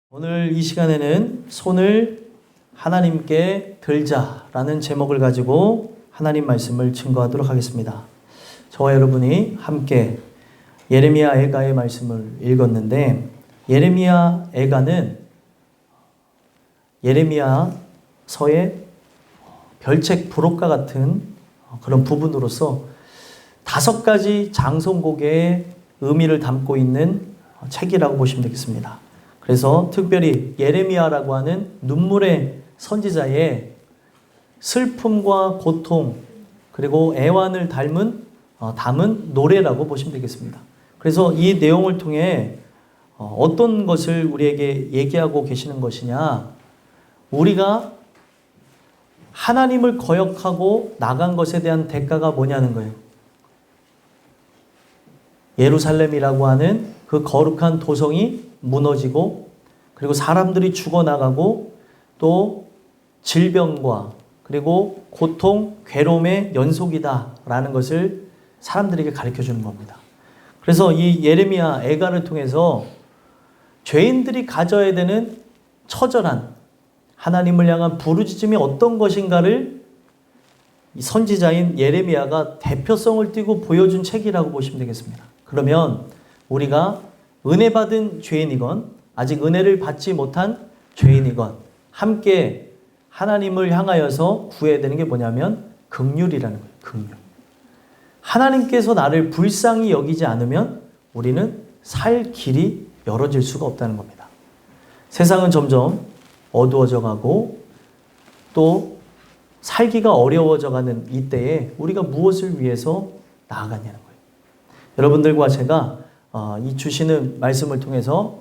오늘 이 시간에는 손을 하나님께 들자라는 제목을 가지고 하나님 말씀을 증거하도록 하겠습니다. 저와 여러분이 함께 예레미야 애가의 말씀을 읽었는데, 예레미야 애가는 예레미야서의 별책 부록과 같은 그런 부분으로서 5가지 장송곡의 의미를 담고 있는 책이라고 보시면 되겠습니다. 그래서 특별히 예레미야라고 하는 눈물의 선지자의 슬픔과 고통 그리고 애환을 담은 노래라고 보시면 되겠습니다. 그래서 이 내용을 통해 어떤 것을 우리에게 얘기하고 계시는 것이냐, 우리가 하나님을 거역하고 나간 것에 대한 대가가 뭐냐는 거예요. 예루살렘이라고 하는 그 거룩한 도성이 무너지고, 그리고 사람들이 죽어나가고, 또 질병과 그리고 고통, 괴로움의 연속이다라는 것을 사람들에게 가르쳐 주는 겁니다. 그래서 이 예레미야 애가를 통해서 죄인들이 가져야 되는 처절한 하나님을 향한 부르짖음이 어떤 것인가를 이 선지자인 예레미야가 대표성을 띠고 보여준 책이라고 보시면 되겠습니다. 그러면 우리가 은혜 받은 죄인이건 아직 은혜를 받지 못한 죄인이건 함께 하나님을 향하여서 구해야 되는 게 뭐냐면 긍휼이라는 거예요. 긍휼. 하나님께서 나를 불쌍히 여기지 않으면 우리는 살 길이 열어질 수가 없다는 겁니다. 세상은 점점 어두워져 가고 또 살기가 어려워져 가는 이때에 우리가 무엇을 위해서 나아가냐는 거예요. 여러분들과 제가 이 주시는 말씀을 통해서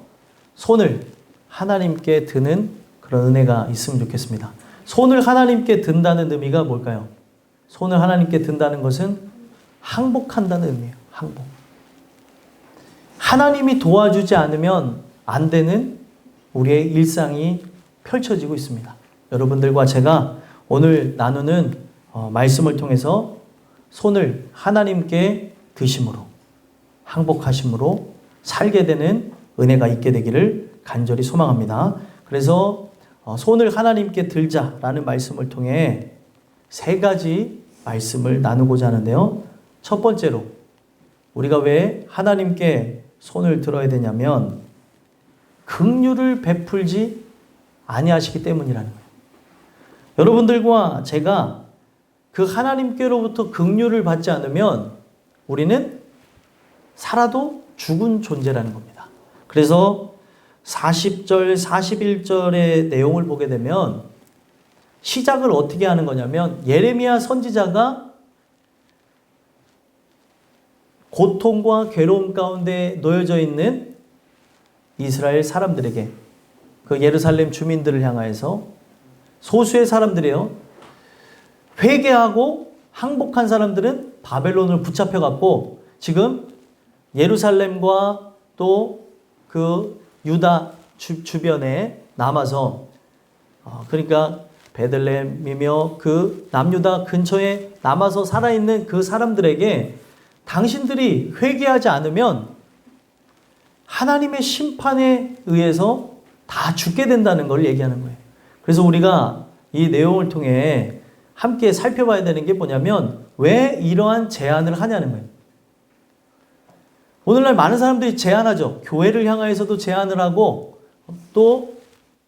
손을 하나님께 드는 그런 은혜가 있으면 좋겠습니다. 손을 하나님께 든다는 의미가 뭘까요? 손을 하나님께 든다는 것은 항복한다는 의미예요. 항복. 하나님이 도와주지 않으면 안 되는 우리의 일상이 펼쳐지고 있습니다. 여러분들과 제가 오늘 나누는 말씀을 통해서 손을 하나님께 드심으로, 항복하심으로 살게 되는 은혜가 있게 되기를 간절히 소망합니다. 그래서 손을 하나님께 들자라는 말씀을 통해 3가지 말씀을 나누고자 하는데요. 첫 번째로 우리가 왜 하나님께 손을 들어야 되냐면 긍휼을 베풀지 아니하시기 때문이라는 거예요. 여러분들과 제가 그 하나님께로부터 긍휼을 받지 않으면 우리는 살아도 죽은 존재라는 겁니다. 그래서 40절, 41절의 내용을 보게 되면 시작을 어떻게 하는 거냐면 예레미야 선지자가 고통과 괴로움 가운데 놓여져 있는 이스라엘 사람들에게, 그 예루살렘 주민들을 향하여서 소수의 사람들이에요. 회개하고 항복한 사람들은 바벨론을 붙잡혀갖고 지금 예루살렘과 또 그 유다 주변에 남아서 그러니까 베들레헴이며 그 남유다 근처에 남아서 살아있는 그 사람들에게 당신들이 회개하지 않으면 하나님의 심판에 의해서 다 죽게 된다는 걸 얘기하는 거예요. 그래서 우리가 이 내용을 통해 함께 살펴봐야 되는 게 뭐냐면 왜 이러한 제안을 하냐는 거예요. 오늘날 많은 사람들이 제안하죠. 교회를 향하여서도 제안을 하고 또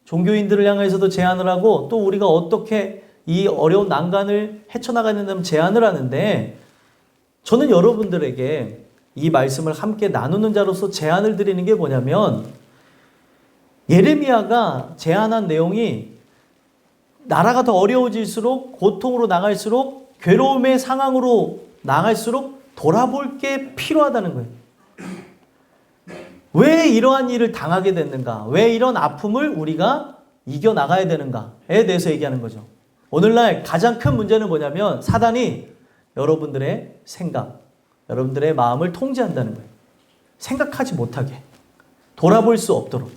종교인들을 향해서도 제안을 하고 또 우리가 어떻게 이 어려운 난간을 헤쳐나가야 된다면 제안을 하는데, 저는 여러분들에게 이 말씀을 함께 나누는 자로서 제안을 드리는 게 뭐냐면 예레미야가 제안한 내용이 나라가 더 어려워질수록, 고통으로 나갈수록, 괴로움의 상황으로 나갈수록 돌아볼 게 필요하다는 거예요. 왜 이러한 일을 당하게 됐는가? 왜 이런 아픔을 우리가 이겨나가야 되는가에 대해서 얘기하는 거죠. 오늘날 가장 큰 문제는 뭐냐면 사단이 여러분들의 생각, 여러분들의 마음을 통제한다는 거예요. 생각하지 못하게, 돌아볼 수 없도록.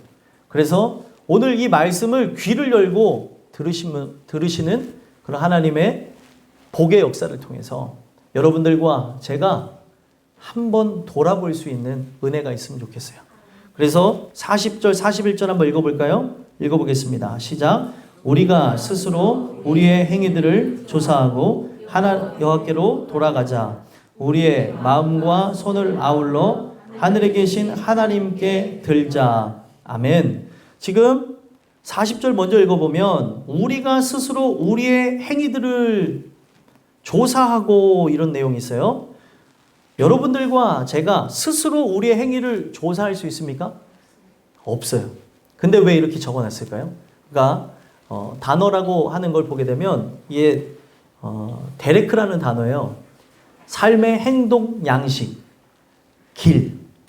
그래서 오늘 이 말씀을 귀를 열고 들으시는 그런 하나님의 복의 역사를 통해서 여러분들과 제가 한번 돌아볼 수 있는 은혜가 있으면 좋겠어요. 그래서 40절, 41절 한번 읽어볼까요? 읽어보겠습니다. 시작. 우리가 스스로 우리의 행위들을 조사하고 하나 여호와께로 돌아가자. 우리의 마음과 손을 아울러 하늘에 계신 하나님께 들자. 아멘. 지금 40절 먼저 읽어보면 우리가 스스로 우리의 행위들을 조사하고 이런 내용이 있어요. 여러분들과 제가 스스로 우리의 행위를 조사할 수 있습니까? 없어요. 근데 왜 이렇게 적어놨을까요? 그러니까 단어라고 하는 걸 보게 되면 이게 데레크라는 단어예요. 삶의 행동 양식,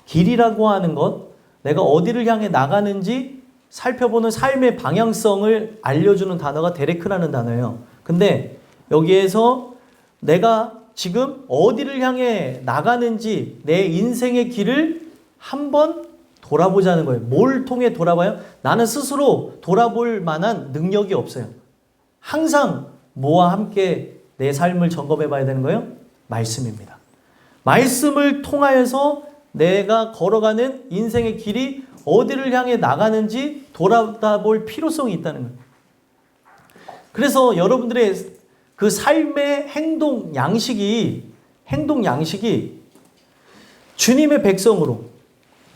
길이라고 하는 것, 내가 어디를 향해 나가는지 살펴보는 삶의 방향성을 알려주는 단어가 데레크라는 단어예요. 근데 여기에서 내가 지금 어디를 향해 나가는지 내 인생의 길을 한번 돌아보자는 거예요. 뭘 통해 돌아봐요? 나는 스스로 돌아볼 만한 능력이 없어요. 항상 뭐와 함께 내 삶을 점검해 봐야 되는 거예요? 말씀입니다. 말씀을 통하여서 내가 걸어가는 인생의 길이 어디를 향해 나가는지 돌아볼 필요성이 있다는 거예요. 그래서 여러분들의 그 삶의 행동 양식이 주님의 백성으로,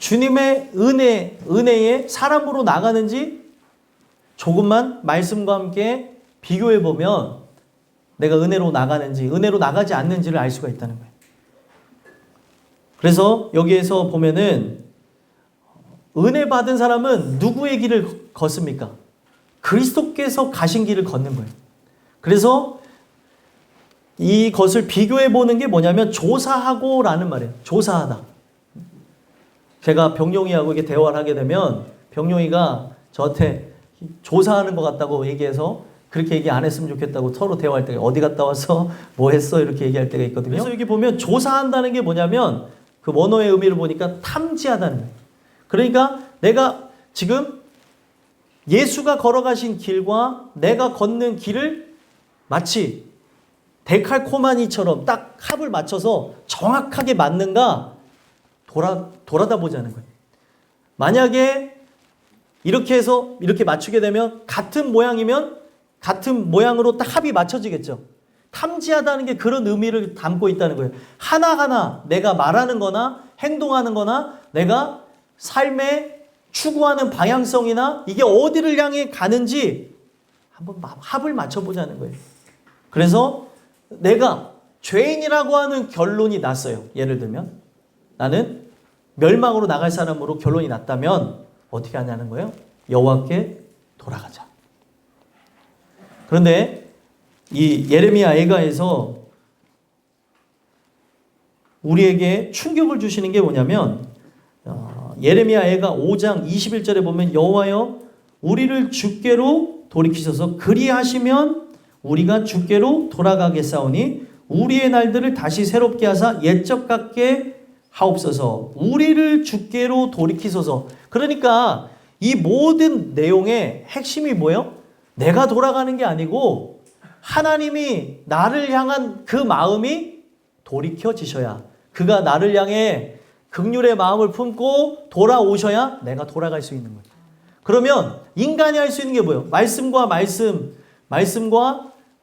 주님의 은혜의 사람으로 나가는지 조금만 말씀과 함께 비교해 보면 내가 은혜로 나가는지, 은혜로 나가지 않는지를 알 수가 있다는 거예요. 그래서 여기에서 보면은 은혜 받은 사람은 누구의 길을 걷습니까? 그리스도께서 가신 길을 걷는 거예요. 그래서 이것을 비교해 보는 게 뭐냐면 조사하고 라는 말이에요. 조사하다. 제가 병용이하고 이게 대화를 하게 되면 병용이가 저한테 조사하는 것 같다고 얘기해서 그렇게 얘기 안 했으면 좋겠다고 서로 대화할 때 어디 갔다 와서 뭐 했어 이렇게 얘기할 때가 있거든요. 그래서 여기 보면 조사한다는 게 뭐냐면 그 원어의 의미를 보니까 탐지하다는 거예요. 그러니까 내가 지금 예수가 걸어가신 길과 내가 걷는 길을 마치 데칼코마니처럼 딱 합을 맞춰서 정확하게 맞는가 돌아다 보자는 거예요. 만약에 이렇게 해서 이렇게 맞추게 되면 같은 모양이면 같은 모양으로 딱 합이 맞춰지겠죠. 탐지하다는 게 그런 의미를 담고 있다는 거예요. 하나하나 내가 말하는 거나 행동하는 거나 내가 삶에 추구하는 방향성이나 이게 어디를 향해 가는지 한번 합을 맞춰보자는 거예요. 그래서 내가 죄인이라고 하는 결론이 났어요. 예를 들면 나는 멸망으로 나갈 사람으로 결론이 났다면 어떻게 하냐는 거예요? 여호와께 돌아가자. 그런데 이 예레미야 애가에서 우리에게 충격을 주시는 게 뭐냐면 예레미야 애가 5장 21절에 보면 여호와여 우리를 주께로 돌이키셔서 그리하시면 우리가 주께로 돌아가겠사오니 우리의 날들을 다시 새롭게 하사 옛적 같게 하옵소서. 우리를 주께로 돌이키소서. 그러니까 이 모든 내용의 핵심이 뭐예요? 내가 돌아가는 게 아니고 하나님이 나를 향한 그 마음이 돌이켜지셔야, 그가 나를 향해 긍휼의 마음을 품고 돌아오셔야 내가 돌아갈 수 있는 거예요. 그러면 인간이 할 수 있는 게 뭐예요? 말씀과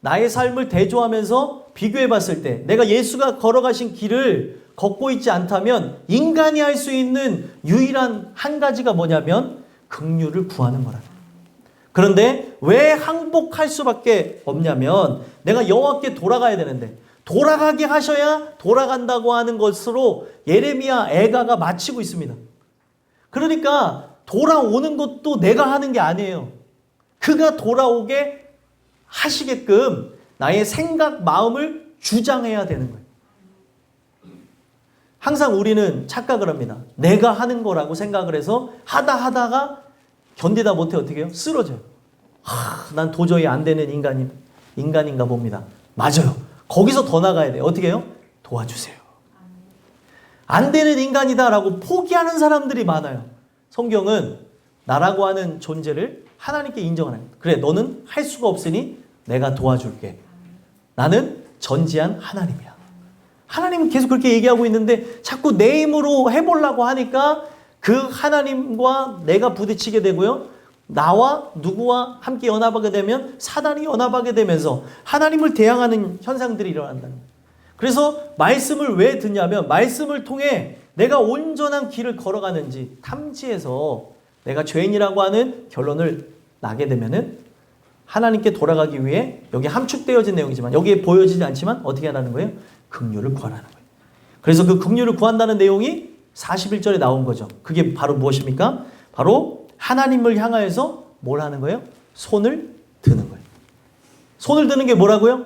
나의 삶을 대조하면서 비교해 봤을 때 내가 예수가 걸어가신 길을 걷고 있지 않다면 인간이 할 수 있는 유일한 한 가지가 뭐냐면 긍휼을 구하는 거라는 거예요. 그런데 왜 항복할 수밖에 없냐면 내가 여호와께 돌아가야 되는데 돌아가게 하셔야 돌아간다고 하는 것으로 예레미야 애가가 마치고 있습니다. 그러니까 돌아오는 것도 내가 하는 게 아니에요. 그가 돌아오게 하시게끔 나의 생각, 마음을 주장해야 되는 거예요. 항상 우리는 착각을 합니다. 내가 하는 거라고 생각을 해서 하다가 견디다 못해 어떻게 해요? 쓰러져요. 난 도저히 안 되는 인간인가 봅니다. 맞아요. 거기서 더 나가야 돼요. 어떻게 해요? 도와주세요. 안 되는 인간이다라고 포기하는 사람들이 많아요. 성경은 나라고 하는 존재를 하나님께 인정하는 거예요. 그래, 너는 할 수가 없으니 내가 도와줄게. 나는 전지한 하나님이야. 하나님은 계속 그렇게 얘기하고 있는데 자꾸 내 힘으로 해보려고 하니까 그 하나님과 내가 부딪히게 되고요. 나와 누구와 함께 연합하게 되면 사단이 연합하게 되면서 하나님을 대항하는 현상들이 일어난다는 거예요. 그래서 말씀을 왜 듣냐면 말씀을 통해 내가 온전한 길을 걸어가는지 탐지해서 내가 죄인이라고 하는 결론을 나게 되면은 하나님께 돌아가기 위해 여기 함축되어진 내용이지만 여기에 보여지지 않지만 어떻게 하라는 거예요? 긍휼을 구하라는 거예요. 그래서 그 긍휼을 구한다는 내용이 41절에 나온 거죠. 그게 바로 무엇입니까? 바로 하나님을 향하여서 뭘 하는 거예요? 손을 드는 거예요. 손을 드는 게 뭐라고요?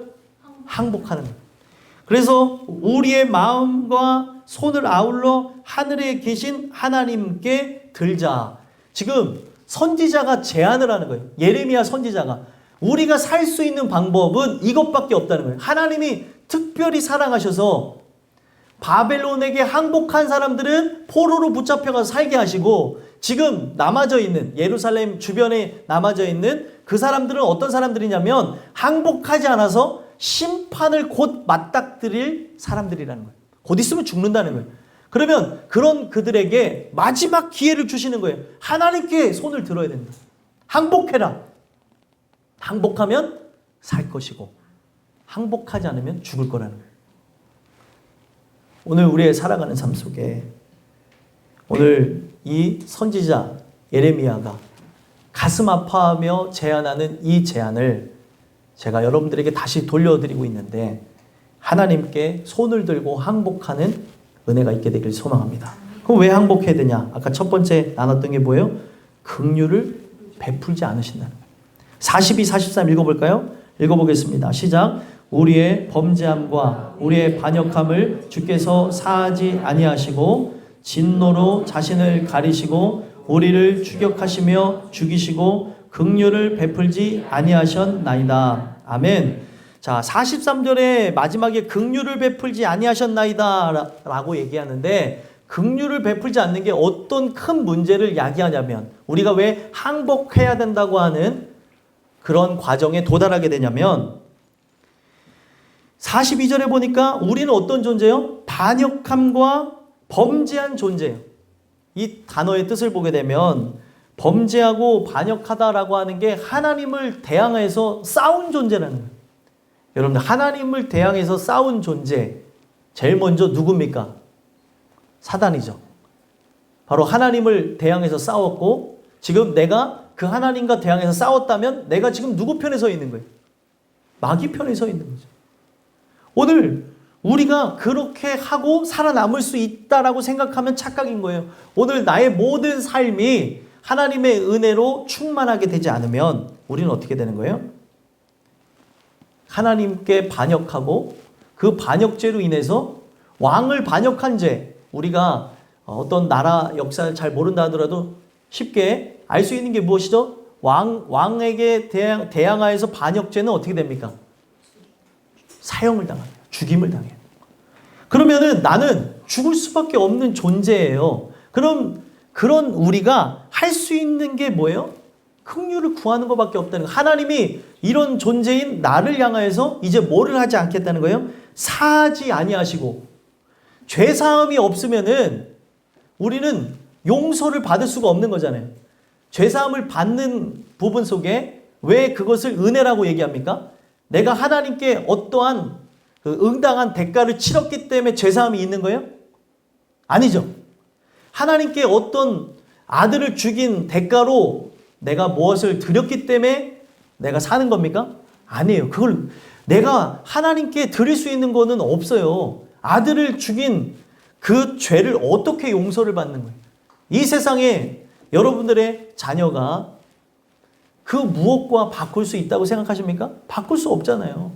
항복하는 거예요. 그래서 우리의 마음과 손을 아울러 하늘에 계신 하나님께 들자. 지금 선지자가 제안을 하는 거예요. 예레미야 선지자가. 우리가 살 수 있는 방법은 이것밖에 없다는 거예요. 하나님이 특별히 사랑하셔서 바벨론에게 항복한 사람들은 포로로 붙잡혀가서 살게 하시고 지금 남아져 있는 예루살렘 주변에 남아져 있는 그 사람들은 어떤 사람들이냐면 항복하지 않아서 심판을 곧 맞닥뜨릴 사람들이라는 거예요. 곧 있으면 죽는다는 거예요. 그러면 그런 그들에게 마지막 기회를 주시는 거예요. 하나님께 손을 들어야 된다. 항복해라. 항복하면 살 것이고 항복하지 않으면 죽을 거라는 거예요. 오늘 우리의 살아가는 삶 속에 오늘 이 선지자 예레미야가 가슴 아파하며 제안하는 이 제안을 제가 여러분들에게 다시 돌려드리고 있는데 하나님께 손을 들고 항복하는 은혜가 있게 되길 소망합니다. 그럼 왜 항복해야 되냐? 아까 첫 번째 나눴던 게 뭐예요? 긍휼을 베풀지 않으신다는 거예요. 42, 43 읽어볼까요? 읽어보겠습니다. 시작. 우리의 범죄함과 우리의 반역함을 주께서 사하지 아니하시고 진노로 자신을 가리시고 우리를 추격하시며 죽이시고 긍휼을 베풀지 아니하셨나이다. 아멘. 자, 43절에 마지막에 긍휼을 베풀지 아니하셨나이다 라고 얘기하는데 긍휼을 베풀지 않는 게 어떤 큰 문제를 야기하냐면 우리가 왜 항복해야 된다고 하는 그런 과정에 도달하게 되냐면 42절에 보니까 우리는 어떤 존재요? 반역함과 범죄한 존재예요. 이 단어의 뜻을 보게 되면 범죄하고 반역하다라고 하는 게 하나님을 대항해서 싸운 존재라는 거예요. 여러분들 하나님을 대항해서 싸운 존재 제일 먼저 누굽니까? 사단이죠. 바로 하나님을 대항해서 싸웠고 지금 내가 그 하나님과 대항해서 싸웠다면 내가 지금 누구 편에 서 있는 거예요? 마귀 편에 서 있는 거죠. 오늘 우리가 그렇게 하고 살아남을 수 있다라고 생각하면 착각인 거예요. 오늘 나의 모든 삶이 하나님의 은혜로 충만하게 되지 않으면 우리는 어떻게 되는 거예요? 하나님께 반역하고 그 반역죄로 인해서 왕을 반역한 죄, 우리가 어떤 나라 역사를 잘 모른다 하더라도 쉽게 알 수 있는 게 무엇이죠? 왕에게 대항하여서 반역죄는 어떻게 됩니까? 사형을 당합니다. 죽임을 당해요. 그러면은 나는 죽을 수밖에 없는 존재예요. 그럼 그런 우리가 할 수 있는 게 뭐예요? 긍휼을 구하는 것밖에 없다는 거예요. 하나님이 이런 존재인 나를 향하여서 이제 뭐를 하지 않겠다는 거예요? 사하지 아니하시고 죄사함이 없으면은 우리는 용서를 받을 수가 없는 거잖아요. 죄사함을 받는 부분 속에 왜 그것을 은혜라고 얘기합니까? 내가 하나님께 어떠한 그 응당한 대가를 치렀기 때문에 죄사함이 있는 거예요? 아니죠. 하나님께 어떤 아들을 죽인 대가로 내가 무엇을 드렸기 때문에 내가 사는 겁니까? 아니에요. 그걸 내가 하나님께 드릴 수 있는 거는 없어요. 아들을 죽인 그 죄를 어떻게 용서를 받는 거예요? 이 세상에 여러분들의 자녀가 그 무엇과 바꿀 수 있다고 생각하십니까? 바꿀 수 없잖아요.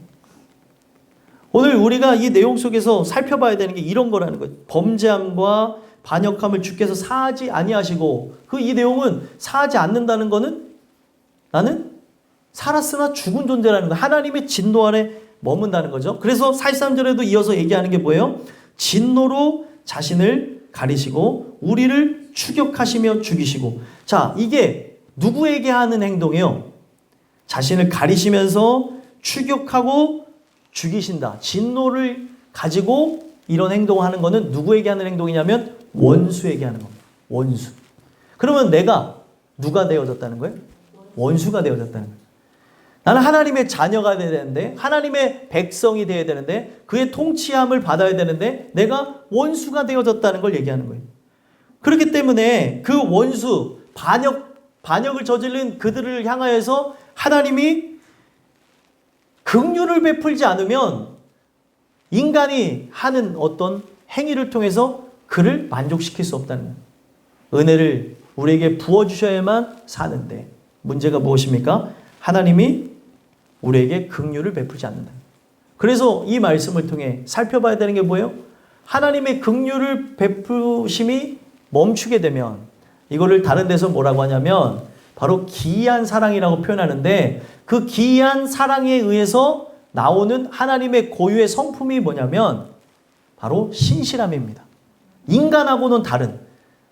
오늘 우리가 이 내용 속에서 살펴봐야 되는 게 이런 거라는 거예요. 범죄함과 반역함을 주께서 사하지 아니하시고 이 내용은 사하지 않는다는 거는 나는 살았으나 죽은 존재라는 거예요. 하나님의 진노 아래 머문다는 거죠. 그래서 43절에도 이어서 얘기하는 게 뭐예요? 진노로 자신을 가리시고 우리를 추격하시며 죽이시고. 자, 이게 누구에게 하는 행동이에요? 자신을 가리시면서 추격하고 죽이신다. 진노를 가지고 이런 행동을 하는 거는 누구에게 하는 행동이냐면 원수에게 하는 겁니다. 원수. 그러면 내가 누가 되어졌다는 거예요? 원수가 되어졌다는 거예요. 나는 하나님의 자녀가 되어야 되는데, 하나님의 백성이 되어야 되는데, 그의 통치함을 받아야 되는데 내가 원수가 되어졌다는 걸 얘기하는 거예요. 그렇기 때문에 그 원수, 반역을 저지른 그들을 향하여서 하나님이 긍휼을 베풀지 않으면 인간이 하는 어떤 행위를 통해서 그를 만족시킬 수 없다는 거예요. 은혜를 우리에게 부어주셔야만 사는데 문제가 무엇입니까? 하나님이 우리에게 긍휼을 베풀지 않는다. 그래서 이 말씀을 통해 살펴봐야 되는 게 뭐예요? 하나님의 긍휼을 베푸심이 멈추게 되면 이거를 다른 데서 뭐라고 하냐면 바로 기이한 사랑이라고 표현하는데, 그 기이한 사랑에 의해서 나오는 하나님의 고유의 성품이 뭐냐면 바로 신실함입니다. 인간하고는 다른,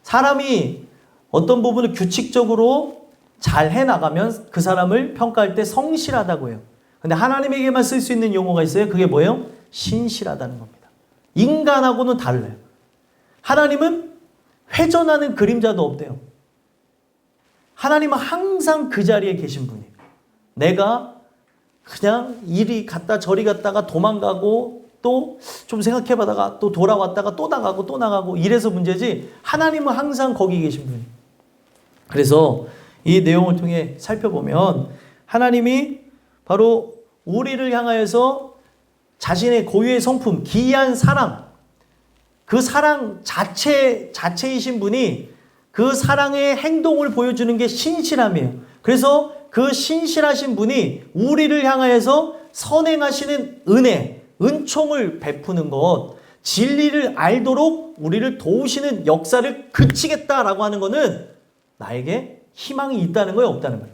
사람이 어떤 부분을 규칙적으로 잘 해나가면 그 사람을 평가할 때 성실하다고 해요. 근데 하나님에게만 쓸 수 있는 용어가 있어요. 그게 뭐예요? 신실하다는 겁니다. 인간하고는 달라요. 하나님은 회전하는 그림자도 없대요. 하나님은 항상 그 자리에 계신 분이에요. 내가 그냥 이리 갔다 저리 갔다가 도망가고 또 좀 생각해보다가 또 돌아왔다가 또 나가고 또 나가고 이래서 문제지, 하나님은 항상 거기 계신 분이에요. 그래서 이 내용을 통해 살펴보면 하나님이 바로 우리를 향하여서 자신의 고유의 성품, 기이한 사랑, 그 사랑 자체이신 분이 그 사랑의 행동을 보여주는 게 신실함이에요. 그래서 그 신실하신 분이 우리를 향하여서 선행하시는 은혜, 은총을 베푸는 것, 진리를 알도록 우리를 도우시는 역사를 그치겠다라고 하는 것은 나에게 희망이 있다는 거예요? 없다는 거예요?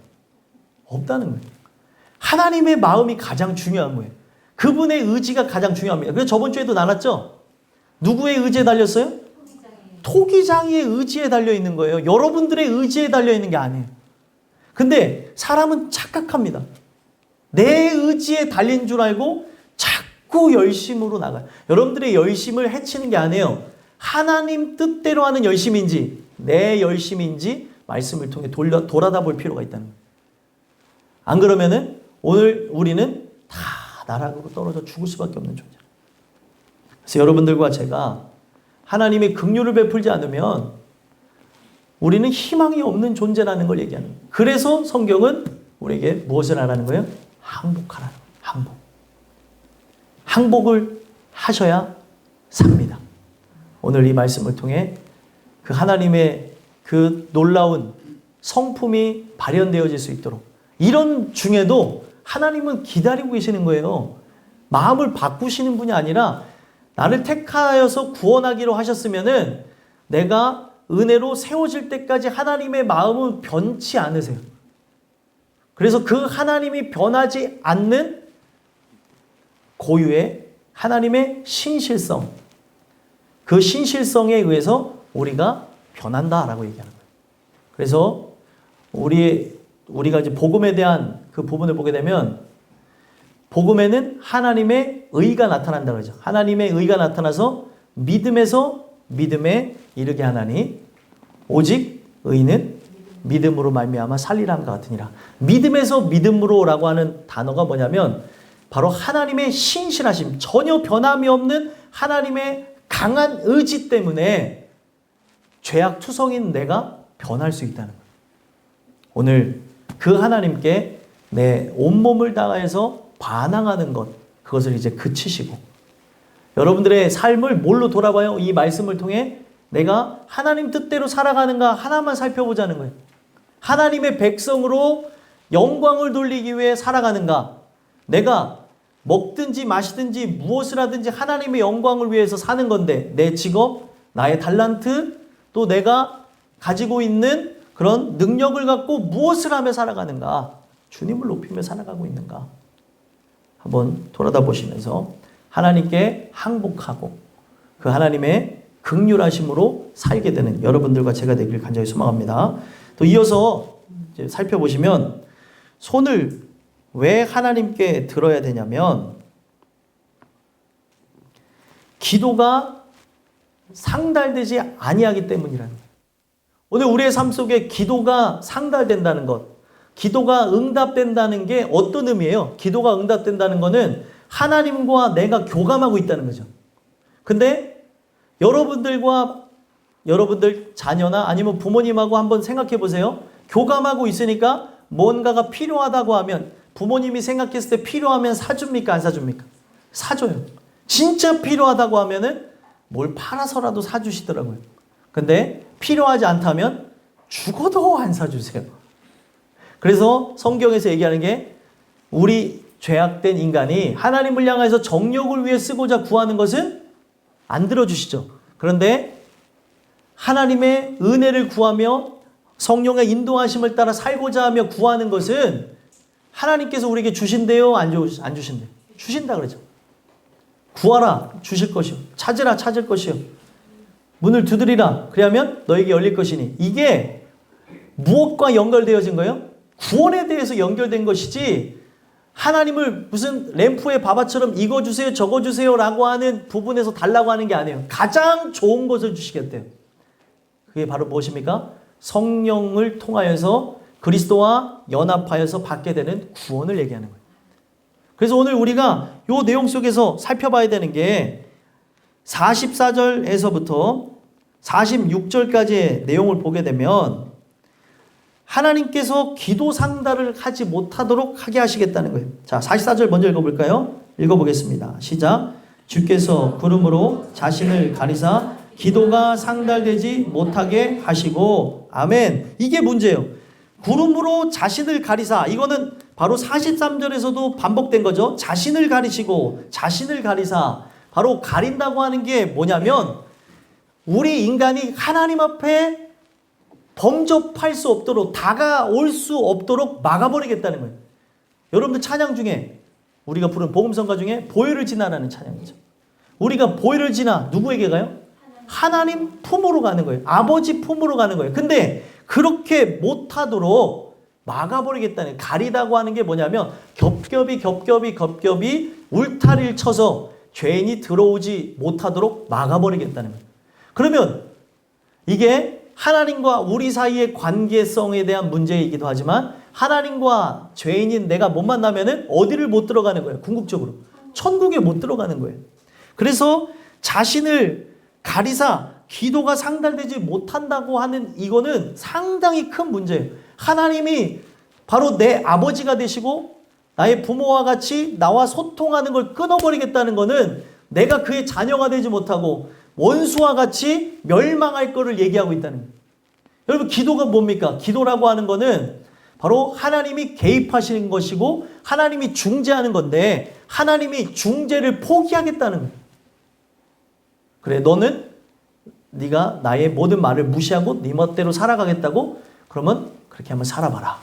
없다는 거예요. 하나님의 마음이 가장 중요한 거예요. 그분의 의지가 가장 중요합니다. 그래서 저번 주에도 나눴죠? 누구의 의지에 달렸어요? 토기장이의 의지에 달려있는 거예요. 여러분들의 의지에 달려있는 게 아니에요. 근데 사람은 착각합니다. 내 의지에 달린 줄 알고 자꾸 열심으로 나가요. 여러분들의 열심을 해치는 게 아니에요. 하나님 뜻대로 하는 열심인지 내 열심인지 말씀을 통해 돌아다 볼 필요가 있다는 거예요. 안 그러면은 오늘 우리는 다 나락으로 떨어져 죽을 수밖에 없는 존재. 그래서 여러분들과 제가 하나님이 긍휼을 베풀지 않으면 우리는 희망이 없는 존재라는 걸 얘기하는 거예요. 그래서 성경은 우리에게 무엇을 하라는 거예요? 항복하라는 거예요. 항복. 항복을 하셔야 삽니다. 오늘 이 말씀을 통해 그 하나님의 그 놀라운 성품이 발현되어질 수 있도록, 이런 중에도 하나님은 기다리고 계시는 거예요. 마음을 바꾸시는 분이 아니라 나를 택하여서 구원하기로 하셨으면은 내가 은혜로 세워질 때까지 하나님의 마음은 변치 않으세요. 그래서 그 하나님이 변하지 않는 고유의 하나님의 신실성, 그 신실성에 의해서 우리가 변한다라고 얘기하는 거예요. 그래서 우리가 이제 복음에 대한 그 부분을 보게 되면 복음에는 하나님의 의가 나타난다 그러죠. 하나님의 의가 나타나서 믿음에서 믿음에 이르게 하나니 오직 의는 믿음으로 말미암아 살리람과 같으니라. 믿음에서 믿음으로라고 하는 단어가 뭐냐면 바로 하나님의 신실하심, 전혀 변함이 없는 하나님의 강한 의지 때문에 죄악 투성인 내가 변할 수 있다는 거예요. 오늘 그 하나님께 내 온몸을 다해서 반항하는 것, 그것을 이제 그치시고 여러분들의 삶을 뭘로 돌아봐요? 이 말씀을 통해 내가 하나님 뜻대로 살아가는가 하나만 살펴보자는 거예요. 하나님의 백성으로 영광을 돌리기 위해 살아가는가, 내가 먹든지 마시든지 무엇을 하든지 하나님의 영광을 위해서 사는 건데 내 직업, 나의 달란트, 또 내가 가지고 있는 그런 능력을 갖고 무엇을 하며 살아가는가, 주님을 높이며 살아가고 있는가 한번 돌아다 보시면서 하나님께 항복하고 그 하나님의 긍휼하심으로 살게 되는 여러분들과 제가 되길 간절히 소망합니다. 또 이어서 이제 살펴보시면 손을 왜 하나님께 들어야 되냐면 기도가 상달되지 아니하기 때문이라는 거예요. 오늘 우리의 삶 속에 기도가 상달된다는 것, 기도가 응답된다는 게 어떤 의미예요? 기도가 응답된다는 거는 하나님과 내가 교감하고 있다는 거죠. 근데 여러분들 자녀나 아니면 부모님하고 한번 생각해 보세요. 교감하고 있으니까 뭔가가 필요하다고 하면 부모님이 생각했을 때 필요하면 사줍니까? 안 사줍니까? 사줘요. 진짜 필요하다고 하면은 뭘 팔아서라도 사주시더라고요. 근데 필요하지 않다면 죽어도 안 사주세요. 그래서 성경에서 얘기하는 게 우리 죄악된 인간이 하나님을 향해서 정욕을 위해 쓰고자 구하는 것은 안 들어주시죠. 그런데 하나님의 은혜를 구하며 성령의 인도하심을 따라 살고자 하며 구하는 것은 하나님께서 우리에게 주신대요? 안 주신대요? 주신다 그러죠. 구하라 주실 것이요. 찾으라 찾을 것이요. 문을 두드리라 그리하면 너에게 열릴 것이니. 이게 무엇과 연결되어진 거예요? 구원에 대해서 연결된 것이지 하나님을 무슨 램프의 바바처럼 이거 주세요 저거 주세요 라고 하는 부분에서 달라고 하는 게 아니에요. 가장 좋은 것을 주시겠대요. 그게 바로 무엇입니까? 성령을 통하여서 그리스도와 연합하여서 받게 되는 구원을 얘기하는 거예요. 그래서 오늘 우리가 이 내용 속에서 살펴봐야 되는 게 44절에서부터 46절까지의 내용을 보게 되면 하나님께서 기도 상달을 하지 못하도록 하게 하시겠다는 거예요. 자, 44절 먼저 읽어볼까요? 읽어보겠습니다. 시작. 주께서 구름으로 자신을 가리사 기도가 상달되지 못하게 하시고. 아멘. 이게 문제예요. 구름으로 자신을 가리사. 이거는 바로 43절에서도 반복된 거죠. 자신을 가리시고 자신을 가리사. 바로 가린다고 하는 게 뭐냐면 우리 인간이 하나님 앞에 범접할 수 없도록 다가올 수 없도록 막아버리겠다는 거예요. 여러분들 찬양 중에 우리가 부른 복음성가 중에 보혈을 지나라는 찬양이죠. 우리가 보혈을 지나 누구에게 가요? 하나님 품으로 가는 거예요. 아버지 품으로 가는 거예요. 근데 그렇게 못하도록 막아버리겠다는, 가리다고 하는 게 뭐냐면 겹겹이 울타리를 쳐서 죄인이 들어오지 못하도록 막아버리겠다는 거예요. 그러면 이게 하나님과 우리 사이의 관계성에 대한 문제이기도 하지만 하나님과 죄인인 내가 못 만나면은 어디를 못 들어가는 거예요? 궁극적으로 천국에 못 들어가는 거예요. 그래서 자신을 가리사 기도가 상달되지 못한다고 하는 이거는 상당히 큰 문제예요. 하나님이 바로 내 아버지가 되시고 나의 부모와 같이 나와 소통하는 걸 끊어버리겠다는 거는 내가 그의 자녀가 되지 못하고 원수와 같이 멸망할 거를 얘기하고 있다는 거예요. 여러분, 기도가 뭡니까? 기도라고 하는 거는 바로 하나님이 개입하시는 것이고 하나님이 중재하는 건데 하나님이 중재를 포기하겠다는 거예요. 그래, 너는 네가 나의 모든 말을 무시하고 네 멋대로 살아가겠다고? 그러면 그렇게 한번 살아봐라.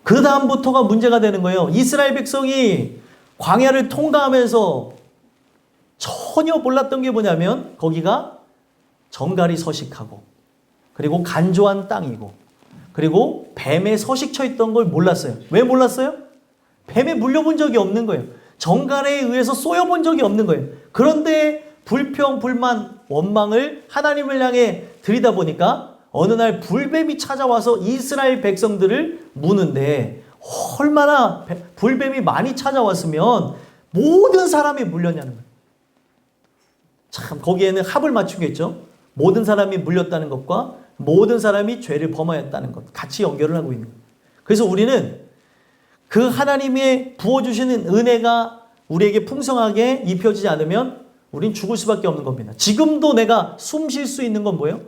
그 다음부터가 문제가 되는 거예요. 이스라엘 백성이 광야를 통과하면서 전혀 몰랐던 게 뭐냐면 거기가 정갈이 서식하고 그리고 간조한 땅이고 그리고 뱀에 서식쳐 있던 걸 몰랐어요. 왜 몰랐어요? 뱀에 물려본 적이 없는 거예요. 정갈에 의해서 쏘여본 적이 없는 거예요. 그런데 불평, 불만, 원망을 하나님을 향해 드리다 보니까 어느 날 불뱀이 찾아와서 이스라엘 백성들을 무는데 얼마나 불뱀이 많이 찾아왔으면 모든 사람이 물렸냐는 거예요. 참 거기에는 합을 맞춘 게 있죠. 모든 사람이 물렸다는 것과 모든 사람이 죄를 범하였다는 것 같이 연결을 하고 있는 거예요. 그래서 우리는 그 하나님의 부어주시는 은혜가 우리에게 풍성하게 입혀지지 않으면 우린 죽을 수밖에 없는 겁니다. 지금도 내가 숨 쉴 수 있는 건 뭐예요?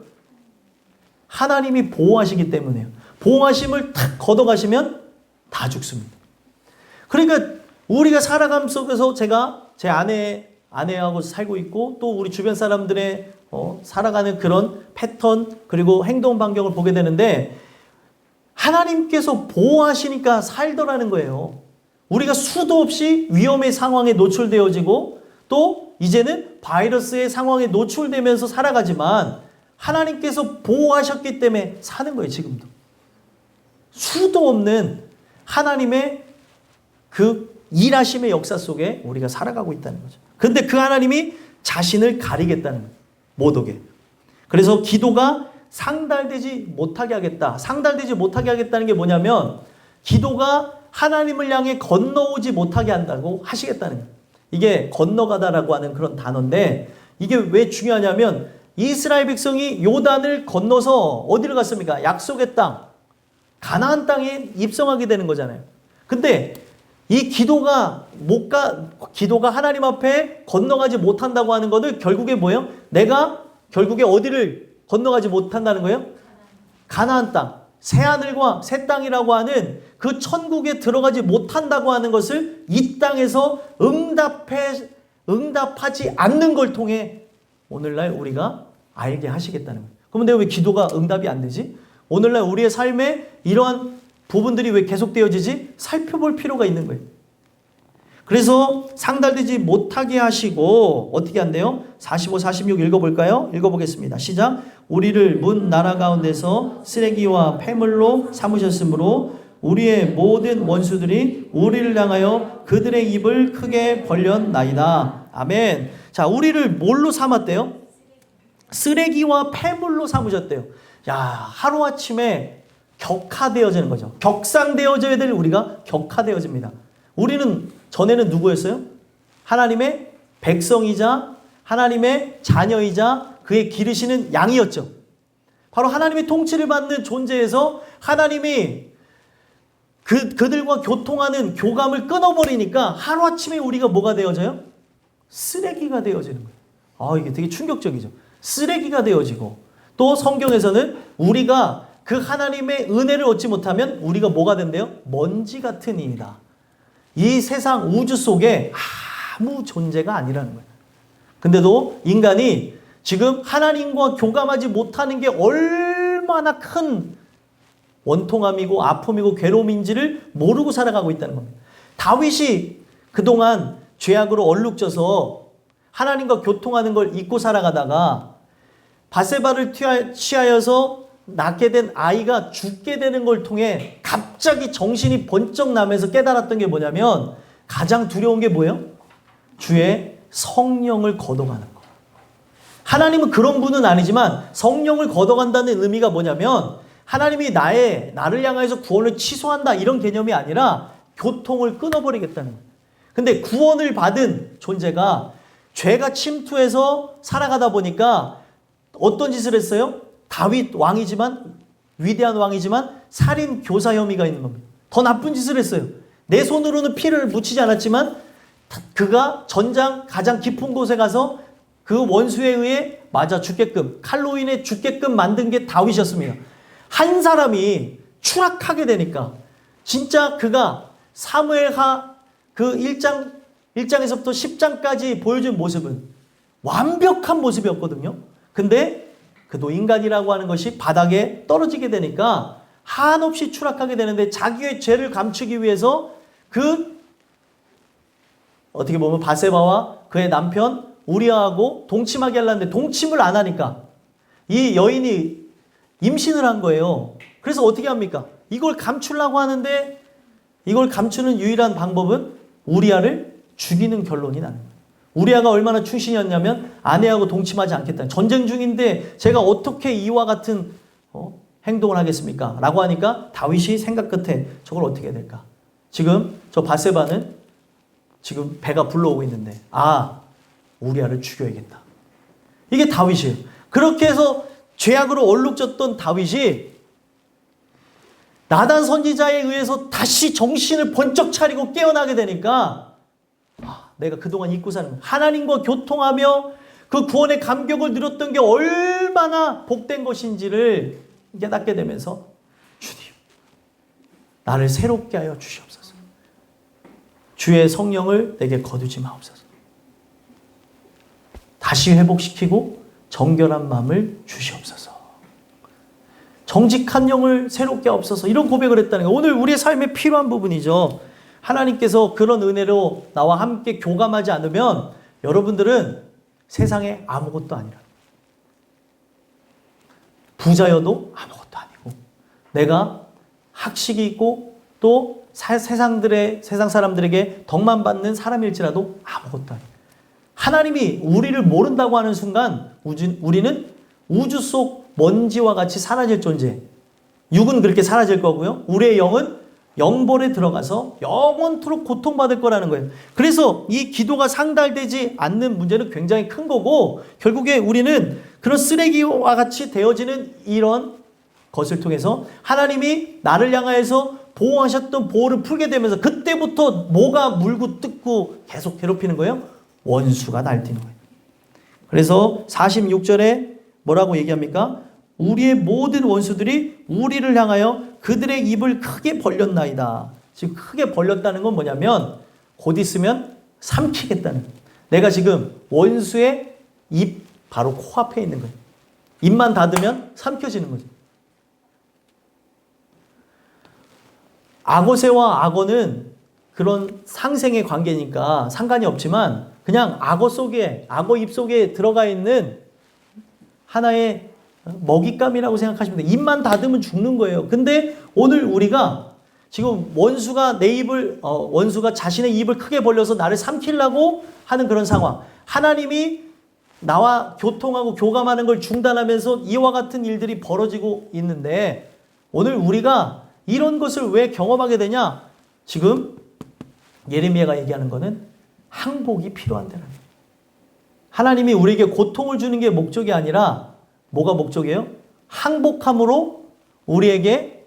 하나님이 보호하시기 때문에요. 보호하심을 탁 걷어가시면 다 죽습니다. 그러니까 우리가 살아감 속에서 제가 제 아내하고 살고 있고 또 우리 주변 사람들의 살아가는 그런 패턴 그리고 행동 반경을 보게 되는데 하나님께서 보호하시니까 살더라는 거예요. 우리가 수도 없이 위험의 상황에 노출되어지고 또 이제는 바이러스의 상황에 노출되면서 살아가지만 하나님께서 보호하셨기 때문에 사는 거예요. 지금도. 수도 없는 하나님의 그 일하심의 역사 속에 우리가 살아가고 있다는 거죠. 근데 그 하나님이 자신을 가리겠다는 거예요. 못 오게. 그래서 기도가 상달되지 못하게 하겠다. 상달되지 못하게 하겠다는 게 뭐냐면 기도가 하나님을 향해 건너오지 못하게 한다고 하시겠다는 거예요. 이게 건너가다라고 하는 그런 단어인데 이게 왜 중요하냐면 이스라엘 백성이 요단을 건너서 어디를 갔습니까? 약속의 땅, 가나안 땅에 입성하게 되는 거잖아요. 근데 이 기도가 하나님 앞에 건너가지 못한다고 하는 것을 결국에 뭐예요? 내가 결국에 어디를 건너가지 못한다는 거예요? 가나안 땅, 새하늘과 새 땅이라고 하는 그 천국에 들어가지 못한다고 하는 것을 이 땅에서 응답하지 않는 걸 통해 오늘날 우리가 알게 하시겠다는 거예요. 그럼 내가 왜 기도가 응답이 안 되지? 오늘날 우리의 삶에 이러한 부분들이 왜 계속되어지지? 살펴볼 필요가 있는 거예요. 그래서 상달되지 못하게 하시고 어떻게 한대요? 45, 46 읽어볼까요? 읽어보겠습니다. 시작. 우리를 문 나라 가운데서 쓰레기와 폐물로 삼으셨으므로 우리의 모든 원수들이 우리를 향하여 그들의 입을 크게 벌렸나이다. 아멘. 자, 우리를 뭘로 삼았대요? 쓰레기와 폐물로 삼으셨대요. 야, 하루아침에 격화되어지는 거죠. 격상되어져야 될 우리가 격화되어집니다. 우리는 전에는 누구였어요? 하나님의 백성이자 하나님의 자녀이자 그의 기르시는 양이었죠. 바로 하나님의 통치를 받는 존재에서 하나님이 그들과 교통하는 교감을 끊어버리니까 하루아침에 우리가 뭐가 되어져요? 쓰레기가 되어지는 거예요. 이게 되게 충격적이죠. 쓰레기가 되어지고 또 성경에서는 우리가 그 하나님의 은혜를 얻지 못하면 우리가 뭐가 된대요? 먼지 같은 이이다. 이 세상 우주 속에 아무 존재가 아니라는 거예요. 근데도 인간이 지금 하나님과 교감하지 못하는 게 얼마나 큰 원통함이고 아픔이고 괴로움인지를 모르고 살아가고 있다는 겁니다. 다윗이 그동안 죄악으로 얼룩져서 하나님과 교통하는 걸 잊고 살아가다가 바세바를 취하여서 낳게 된 아이가 죽게 되는 걸 통해 갑자기 정신이 번쩍 나면서 깨달았던 게 뭐냐면 가장 두려운 게 뭐예요? 주의 성령을 걷어가는 거. 하나님은 그런 분은 아니지만 성령을 걷어간다는 의미가 뭐냐면 하나님이 나를 향해서 구원을 취소한다 이런 개념이 아니라 교통을 끊어버리겠다는 거예요. 근데 구원을 받은 존재가 죄가 침투해서 살아가다 보니까 어떤 짓을 했어요? 다윗 왕이지만 위대한 왕이지만 살인 교사 혐의가 있는 겁니다. 더 나쁜 짓을 했어요. 내 손으로는 피를 묻히지 않았지만 그가 전장 가장 깊은 곳에 가서 그 원수에 의해 맞아 죽게끔 칼로 인해 죽게끔 만든 게 다윗이었습니다. 한 사람이 추락하게 되니까 진짜 그가 사무엘하 그 1장에서부터 10장까지 보여준 모습은 완벽한 모습이었거든요. 근데 그도 인간이라고 하는 것이 바닥에 떨어지게 되니까 한없이 추락하게 되는데 자기의 죄를 감추기 위해서 어떻게 보면 바세바와 그의 남편 우리아하고 동침하게 하려는데 동침을 안 하니까 이 여인이 임신을 한 거예요. 그래서 어떻게 합니까? 이걸 감추려고 하는데 이걸 감추는 유일한 방법은 우리아를 죽이는 결론이 나는 거예요. 우리아가 얼마나 충신이었냐면 아내하고 동침하지 않겠다. 전쟁 중인데 제가 어떻게 이와 같은 행동을 하겠습니까? 라고 하니까 다윗이 생각 끝에 저걸 어떻게 해야 될까? 지금 저 바세바는 지금 배가 불러오고 있는데 우리아를 죽여야겠다. 이게 다윗이에요. 그렇게 해서 죄악으로 얼룩졌던 다윗이 나단 선지자에 의해서 다시 정신을 번쩍 차리고 깨어나게 되니까 내가 그동안 잊고 사는 하나님과 교통하며 그 구원의 감격을 누렸던 게 얼마나 복된 것인지를 깨닫게 되면서 주님 나를 새롭게 하여 주시옵소서. 주의 성령을 내게 거두지 마옵소서. 다시 회복시키고 정결한 마음을 주시옵소서. 정직한 영을 새롭게 하옵소서. 이런 고백을 했다는 거예요. 오늘 우리의 삶에 필요한 부분이죠. 하나님께서 그런 은혜로 나와 함께 교감하지 않으면 여러분들은 세상에 아무것도 아니라 부자여도 아무것도 아니고 내가 학식이 있고 또 세상 사람들에게 덕만 받는 사람일지라도 아무것도 아니고 하나님이 우리를 모른다고 하는 순간 우리는 우주 속 먼지와 같이 사라질 존재. 육은 그렇게 사라질 거고요. 우리의 영은 영벌에 들어가서 영원토록 고통받을 거라는 거예요. 그래서 이 기도가 상달되지 않는 문제는 굉장히 큰 거고, 결국에 우리는 그런 쓰레기와 같이 되어지는 이런 것을 통해서 하나님이 나를 향하여서 보호하셨던 보호를 풀게 되면서 그때부터 뭐가 물고 뜯고 계속 괴롭히는 거예요? 원수가 날뛰는 거예요. 그래서 46절에 뭐라고 얘기합니까? 우리의 모든 원수들이 우리를 향하여 그들의 입을 크게 벌렸나이다. 지금 크게 벌렸다는 건 뭐냐면 곧 있으면 삼키겠다는 거예요. 내가 지금 원수의 입 바로 코앞에 있는 거예요. 입만 닫으면 삼켜지는 거죠. 악어새와 악어는 그런 상생의 관계니까 상관이 없지만 그냥 악어 입 속에 들어가 있는 하나의 먹잇감이라고 생각하시면 돼요. 입만 닫으면 죽는 거예요. 근데 오늘 우리가 지금 원수가 자신의 입을 크게 벌려서 나를 삼키려고 하는 그런 상황. 하나님이 나와 교통하고 교감하는 걸 중단하면서 이와 같은 일들이 벌어지고 있는데 오늘 우리가 이런 것을 왜 경험하게 되냐? 지금 예레미야가 얘기하는 거는 항복이 필요한다는 거예요. 하나님이 우리에게 고통을 주는 게 목적이 아니라 뭐가 목적이에요? 항복함으로 우리에게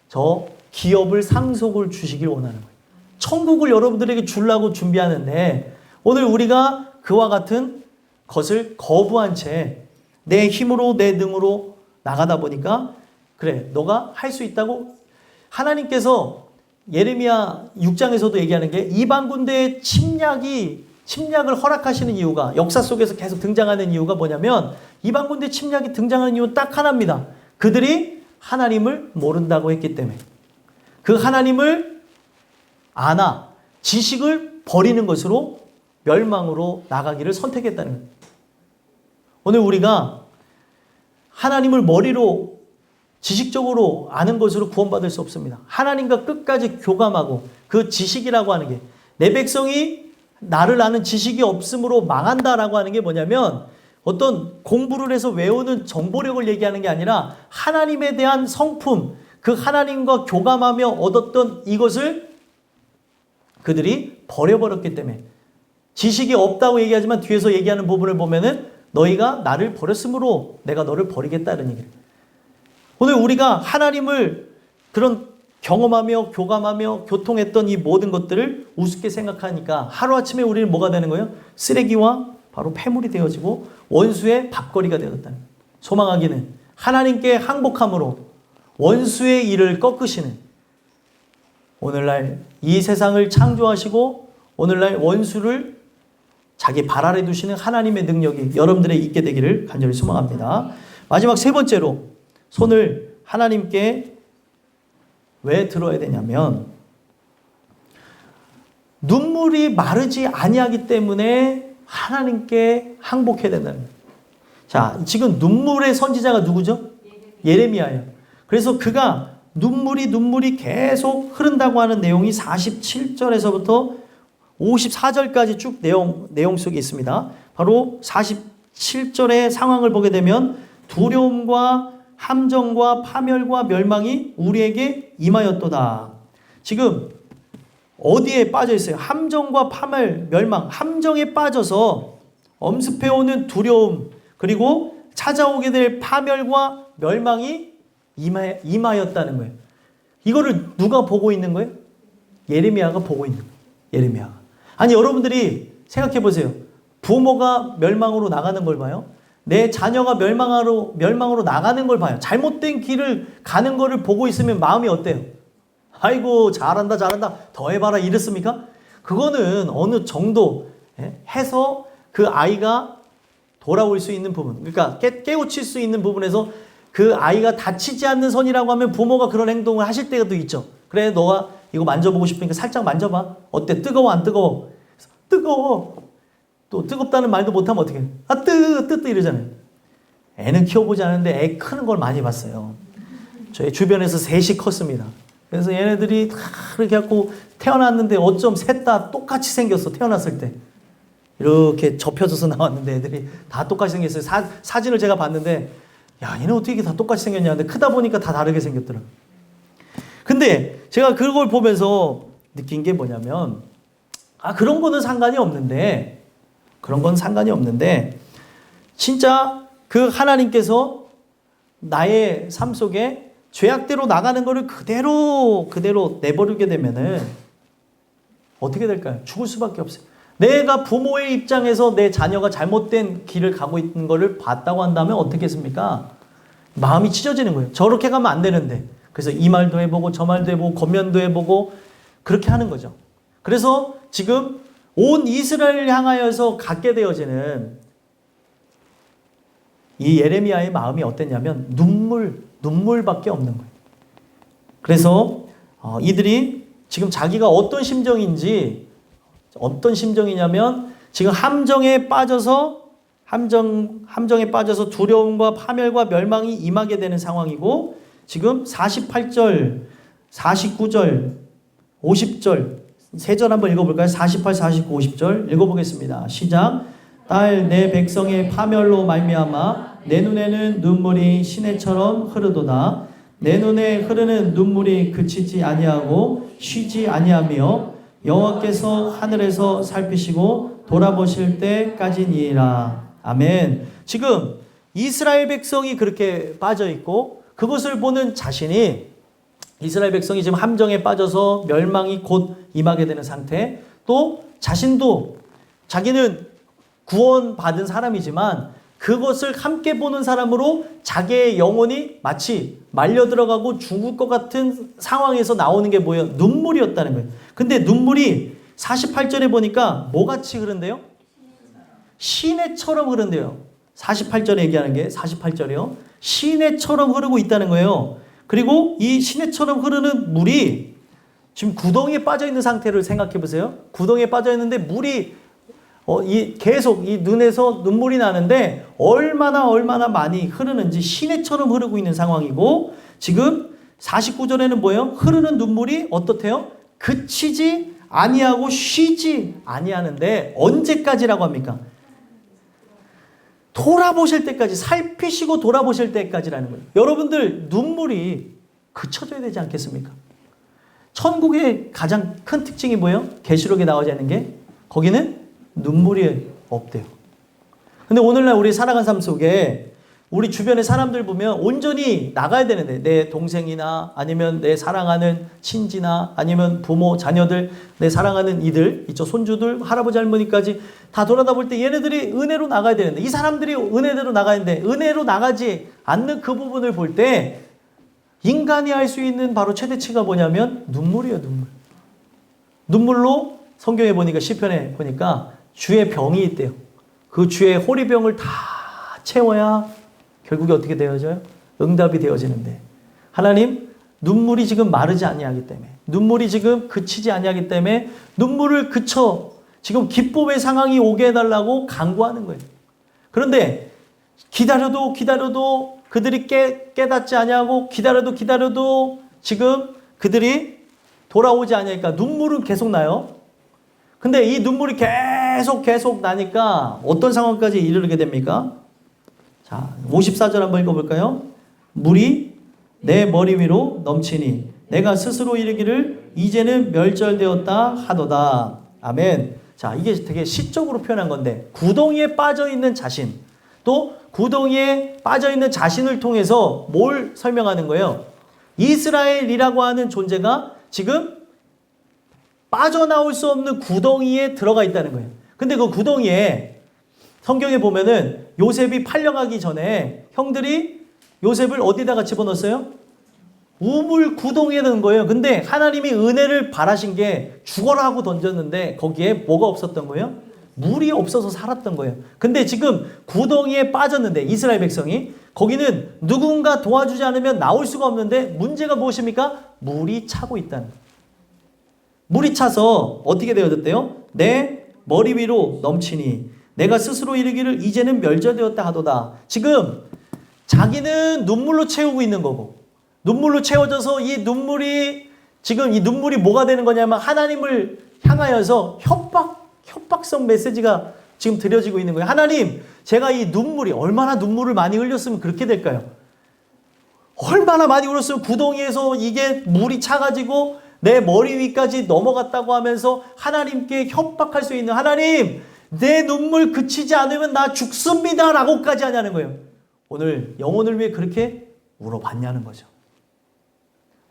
저 기업을 상속을 주시길 원하는 거예요. 천국을 여러분들에게 주려고 준비하는데 오늘 우리가 그와 같은 것을 거부한 채 내 힘으로 내 능으로 나가다 보니까 그래 너가 할 수 있다고 하나님께서 예레미야 6장에서도 얘기하는 게 이방 군대의 침략을 허락하시는 이유가 역사 속에서 계속 등장하는 이유가 뭐냐면 이방 군대 침략이 등장하는 이유는 딱 하나입니다. 그들이 하나님을 모른다고 했기 때문에 그 하나님을 지식을 버리는 것으로 멸망으로 나가기를 선택했다는 거예요. 오늘 우리가 하나님을 머리로 지식적으로 아는 것으로 구원받을 수 없습니다. 하나님과 끝까지 교감하고 그 지식이라고 하는 게 내 백성이 나를 아는 지식이 없으므로 망한다라고 하는 게 뭐냐면 어떤 공부를 해서 외우는 정보력을 얘기하는 게 아니라 하나님에 대한 성품, 그 하나님과 교감하며 얻었던 이것을 그들이 버려버렸기 때문에 지식이 없다고 얘기하지만 뒤에서 얘기하는 부분을 보면은 너희가 나를 버렸으므로 내가 너를 버리겠다는 얘기를. 오늘 우리가 하나님을 그런 경험하며 교감하며 교통했던 이 모든 것들을 우습게 생각하니까 하루아침에 우리는 뭐가 되는 거예요? 쓰레기와 바로 폐물이 되어지고 원수의 밥거리가 되었다는 거예요. 소망하기는 하나님께 항복함으로 원수의 일을 꺾으시는 오늘날 이 세상을 창조하시고 오늘날 원수를 자기 발 아래 두시는 하나님의 능력이 여러분들에게 있게 되기를 간절히 소망합니다. 마지막 세 번째로 손을 하나님께 왜 들어야 되냐면 눈물이 마르지 아니하기 때문에 하나님께 항복해야 된다는 거예요. 자, 지금 눈물의 선지자가 누구죠? 예레미야예요. 그래서 그가 눈물이 계속 흐른다고 하는 내용이 47절에서부터 54절까지 쭉 내용 속에 있습니다. 바로 47절의 상황을 보게 되면 두려움과 함정과 파멸과 멸망이 우리에게 임하였도다. 지금 어디에 빠져 있어요? 함정과 파멸, 멸망. 함정에 빠져서 엄습해오는 두려움 그리고 찾아오게 될 파멸과 멸망이 임하였다는 거예요. 이거를 누가 보고 있는 거예요? 예레미야가 보고 있는 거예요. 예레미야가. 아니 여러분들이 생각해 보세요. 부모가 멸망으로 나가는 걸 봐요. 내 자녀가 멸망으로 나가는 걸 봐요. 잘못된 길을 가는 거를 보고 있으면 마음이 어때요? 아이고 잘한다 더 해봐라 이랬습니까? 그거는 어느 정도 해서 그 아이가 돌아올 수 있는 부분, 그러니까 깨우칠 수 있는 부분에서 그 아이가 다치지 않는 선이라고 하면 부모가 그런 행동을 하실 때가 또 있죠. 그래 너가 이거 만져보고 싶으니까 살짝 만져봐. 어때? 뜨거워 안 뜨거워? 뜨거워. 또 뜨겁다는 말도 못하면 어떻게 해요? 뜨 이러잖아요. 애는 키워보지 않았는데 애 크는 걸 많이 봤어요. 저희 주변에서 셋이 컸습니다. 그래서 얘네들이 다 이렇게 갖고 태어났는데 어쩜 셋 다 똑같이 생겼어. 태어났을 때. 이렇게 접혀져서 나왔는데 애들이 다 똑같이 생겼어요. 사진을 제가 봤는데 야, 얘는 어떻게 이게 다 똑같이 생겼냐. 근데 크다 보니까 다 다르게 생겼더라고요. 근데 제가 그걸 보면서 느낀 게 뭐냐면, 그런 거는 상관이 없는데, 진짜 그 하나님께서 나의 삶 속에 죄악대로 나가는 거를 그대로 내버리게 되면은 어떻게 될까요? 죽을 수밖에 없어요. 내가 부모의 입장에서 내 자녀가 잘못된 길을 가고 있는 거를 봤다고 한다면 어떻게 했습니까? 마음이 찢어지는 거예요. 저렇게 가면 안 되는데. 그래서 이 말도 해보고 저 말도 해보고 겉면도 해보고 그렇게 하는 거죠. 그래서 지금 온 이스라엘을 향하여서 갖게 되어지는 이 예레미야의 마음이 어땠냐면 눈물밖에 없는 거예요. 그래서 이들이 지금 자기가 어떤 심정이냐면 지금 함정에 빠져서 두려움과 파멸과 멸망이 임하게 되는 상황이고 지금 48절, 49절, 50절 세 절 한번 읽어볼까요? 48, 49, 50절 읽어보겠습니다. 시작. 딸 내 백성의 파멸로 말미암아 내 눈에는 눈물이 시내처럼 흐르도다. 내 눈에 흐르는 눈물이 그치지 아니하고 쉬지 아니하며 여호와께서 하늘에서 살피시고 돌아보실 때까지니라. 아멘. 지금 이스라엘 백성이 그렇게 빠져 있고 그것을 보는 자신이 이스라엘 백성이 지금 함정에 빠져서 멸망이 곧 임하게 되는 상태, 또 자신도 자기는 구원받은 사람이지만 그것을 함께 보는 사람으로 자기의 영혼이 마치 말려 들어가고 죽을 것 같은 상황에서 나오는 게 뭐예요? 눈물이었다는 거예요. 근데 눈물이 48절에 보니까 뭐같이 흐른대요? 시내처럼 흐른대요. 48절에 얘기하는 게 48절이요. 시내처럼 흐르고 있다는 거예요. 그리고 이 시내처럼 흐르는 물이 지금 구덩이에 빠져 있는 상태를 생각해 보세요. 구덩이에 빠져 있는데 물이 계속 이 눈에서 눈물이 나는데 얼마나 많이 흐르는지 시내처럼 흐르고 있는 상황이고 지금 49절에는 뭐예요? 흐르는 눈물이 어떻대요? 그치지 아니하고 쉬지 아니하는데 언제까지라고 합니까? 돌아보실 때까지, 살피시고 돌아보실 때까지라는 거예요. 여러분들 눈물이 그쳐져야 되지 않겠습니까? 천국의 가장 큰 특징이 뭐예요? 계시록에 나오지 않는 게 거기는 눈물이 없대요. 근데 오늘날 우리 살아간 삶 속에 우리 주변의 사람들 보면 온전히 나가야 되는데 내 동생이나 아니면 내 사랑하는 친지나 아니면 부모, 자녀들, 내 사랑하는 이들, 이쪽 손주들, 할아버지, 할머니까지 다 돌아다 볼 때 얘네들이 은혜로 나가야 되는데 이 사람들이 은혜대로 나가야 되는데 은혜로 나가지 않는 그 부분을 볼 때 인간이 할 수 있는 바로 최대치가 뭐냐면 눈물이에요. 눈물로 성경에 보니까 시편에 보니까 주의 병이 있대요. 그 주의 호리병을 다 채워야 결국에 어떻게 되어져요? 응답이 되어지는데 하나님 눈물이 지금 마르지 아니하기 때문에 눈물이 지금 그치지 아니하기 때문에 눈물을 그쳐 지금 기쁨의 상황이 오게 해달라고 간구하는 거예요. 그런데 기다려도 그들이 깨닫지 아니하고 기다려도 지금 그들이 돌아오지 않으니까 눈물은 계속 나요. 근데 이 눈물이 계속 나니까 어떤 상황까지 이르게 됩니까? 자, 54절 한번 읽어볼까요? 물이 내 머리 위로 넘치니 내가 스스로 이르기를 이제는 멸절되었다 하도다. 아멘. 자, 이게 되게 시적으로 표현한 건데 구덩이에 빠져있는 자신, 또 구덩이에 빠져있는 자신을 통해서 뭘 설명하는 거예요? 이스라엘이라고 하는 존재가 지금 빠져나올 수 없는 구덩이에 들어가 있다는 거예요. 근데 그 구덩이에 성경에 보면은 요셉이 팔려가기 전에 형들이 요셉을 어디다가 집어넣었어요? 우물 구덩이에 넣은 거예요. 근데 하나님이 은혜를 바라신 게 죽어라 하고 던졌는데 거기에 뭐가 없었던 거예요? 물이 없어서 살았던 거예요. 근데 지금 구덩이에 빠졌는데 이스라엘 백성이 거기는 누군가 도와주지 않으면 나올 수가 없는데 문제가 무엇입니까? 물이 차고 있다는 거예요. 물이 차서 어떻게 되어졌대요? 내 머리 위로 넘치니 내가 스스로 이르기를 이제는 멸절되었다 하도다. 지금 자기는 눈물로 채우고 있는 거고 눈물로 채워져서 이 눈물이 지금 이 눈물이 뭐가 되는 거냐면 하나님을 향하여서 협박성 메시지가 지금 드려지고 있는 거예요. 하나님, 제가 이 눈물이 얼마나 눈물을 많이 흘렸으면 그렇게 될까요? 얼마나 많이 흘렸으면 구덩이에서 이게 물이 차가지고 내 머리 위까지 넘어갔다고 하면서 하나님께 협박할 수 있는, 하나님, 내 눈물 그치지 않으면 나 죽습니다 라고까지 하냐는 거예요. 오늘 영혼을 위해 그렇게 울어봤냐는 거죠.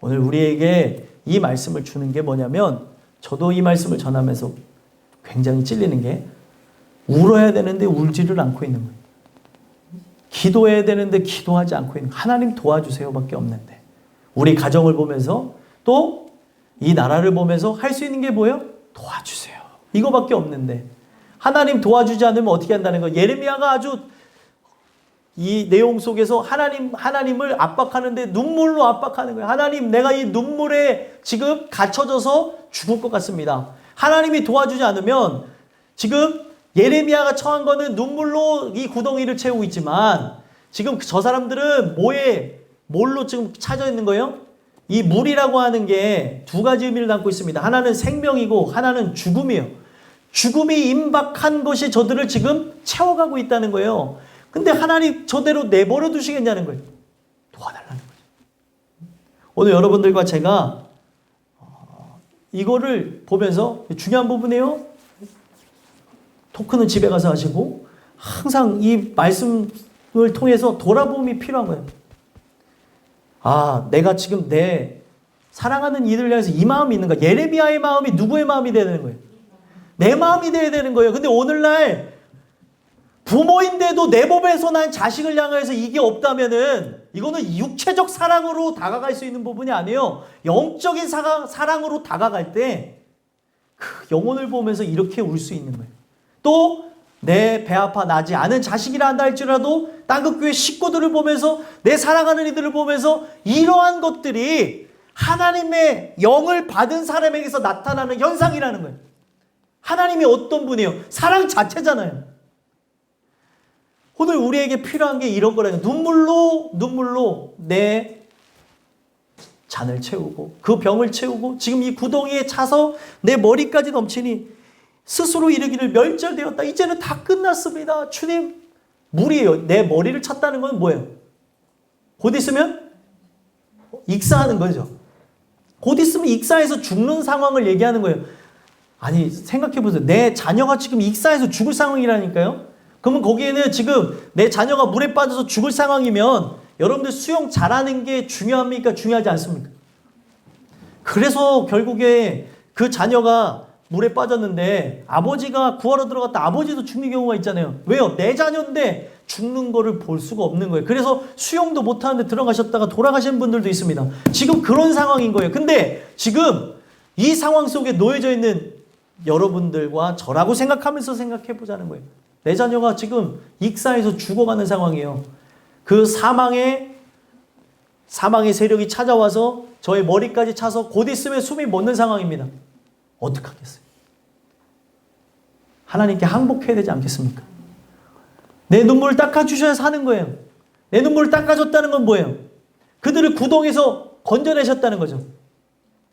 오늘 우리에게 이 말씀을 주는 게 뭐냐면, 저도 이 말씀을 전하면서 굉장히 찔리는 게, 울어야 되는데 울지를 않고 있는 거예요. 기도해야 되는데 기도하지 않고 있는 거예요. 하나님 도와주세요 밖에 없는데. 우리 가정을 보면서 또 이 나라를 보면서 할 수 있는 게 뭐예요? 도와주세요. 이거밖에 없는데 하나님 도와주지 않으면 어떻게 한다는 거예요? 예레미야가 아주 이 내용 속에서 하나님을 압박하는데 눈물로 압박하는 거예요. 하나님, 내가 이 눈물에 지금 갇혀져서 죽을 것 같습니다. 하나님이 도와주지 않으면, 지금 예레미야가 처한 거는 눈물로 이 구덩이를 채우고 있지만, 지금 저 사람들은 뭘로 지금 차져 있는 거예요? 이 물이라고 하는 게 두 가지 의미를 담고 있습니다. 하나는 생명이고 하나는 죽음이에요. 죽음이 임박한 것이 저들을 지금 채워가고 있다는 거예요. 근데 하나님 저대로 내버려 두시겠냐는 거예요. 도와달라는 거죠. 오늘 여러분들과 제가 이거를 보면서 중요한 부분이에요. 토크는 집에 가서 하시고 항상 이 말씀을 통해서 돌아봄이 필요한 거예요. 아, 내가 지금 내 사랑하는 이들을 향해서 이 마음이 있는가? 예레미야의 마음이 누구의 마음이 돼야 되는 거예요? 내 마음이 돼야 되는 거예요. 근데 오늘날 부모인데도 내 몸에서 난 자식을 향해서 이게 없다면은 이거는 육체적 사랑으로 다가갈 수 있는 부분이 아니에요. 영적인 사랑으로 다가갈 때 그 영혼을 보면서 이렇게 울 수 있는 거예요. 또 내 배 아파 나지 않은 자식이라 한다 할지라도 땅끝교회 식구들을 보면서, 내 사랑하는 이들을 보면서 이러한 것들이 하나님의 영을 받은 사람에게서 나타나는 현상이라는 거예요. 하나님이 어떤 분이에요? 사랑 자체잖아요. 오늘 우리에게 필요한 게 이런 거라요. 눈물로 내 잔을 채우고 그 병을 채우고, 지금 이 구덩이에 차서 내 머리까지 넘치니 스스로 이르기를 멸절되었다. 이제는 다 끝났습니다. 주님, 물이에요. 내 머리를 찼다는 건 뭐예요? 곧 있으면 익사하는 거죠. 곧 있으면 익사해서 죽는 상황을 얘기하는 거예요. 아니, 생각해보세요. 내 자녀가 지금 익사해서 죽을 상황이라니까요. 그러면 거기에는 지금 내 자녀가 물에 빠져서 죽을 상황이면 여러분들 수영 잘하는 게 중요합니까? 중요하지 않습니까? 그래서 결국에 그 자녀가 물에 빠졌는데 아버지가 구하러 들어갔다 아버지도 죽는 경우가 있잖아요. 왜요? 내 자녀인데 죽는 거를 볼 수가 없는 거예요. 그래서 수영도 못하는데 들어가셨다가 돌아가신 분들도 있습니다. 지금 그런 상황인 거예요. 근데 지금 이 상황 속에 놓여져 있는 여러분들과 저라고 생각하면서 생각해 보자는 거예요. 내 자녀가 지금 익사해서 죽어가는 상황이에요. 그 사망의 세력이 찾아와서 저의 머리까지 차서 곧 있으면 숨이 멎는 상황입니다. 어떡하겠어요? 하나님께 항복해야 되지 않겠습니까? 내 눈물을 닦아주셔야 사는 거예요. 내 눈물을 닦아줬다는 건 뭐예요? 그들을 구덩이에서 건져내셨다는 거죠.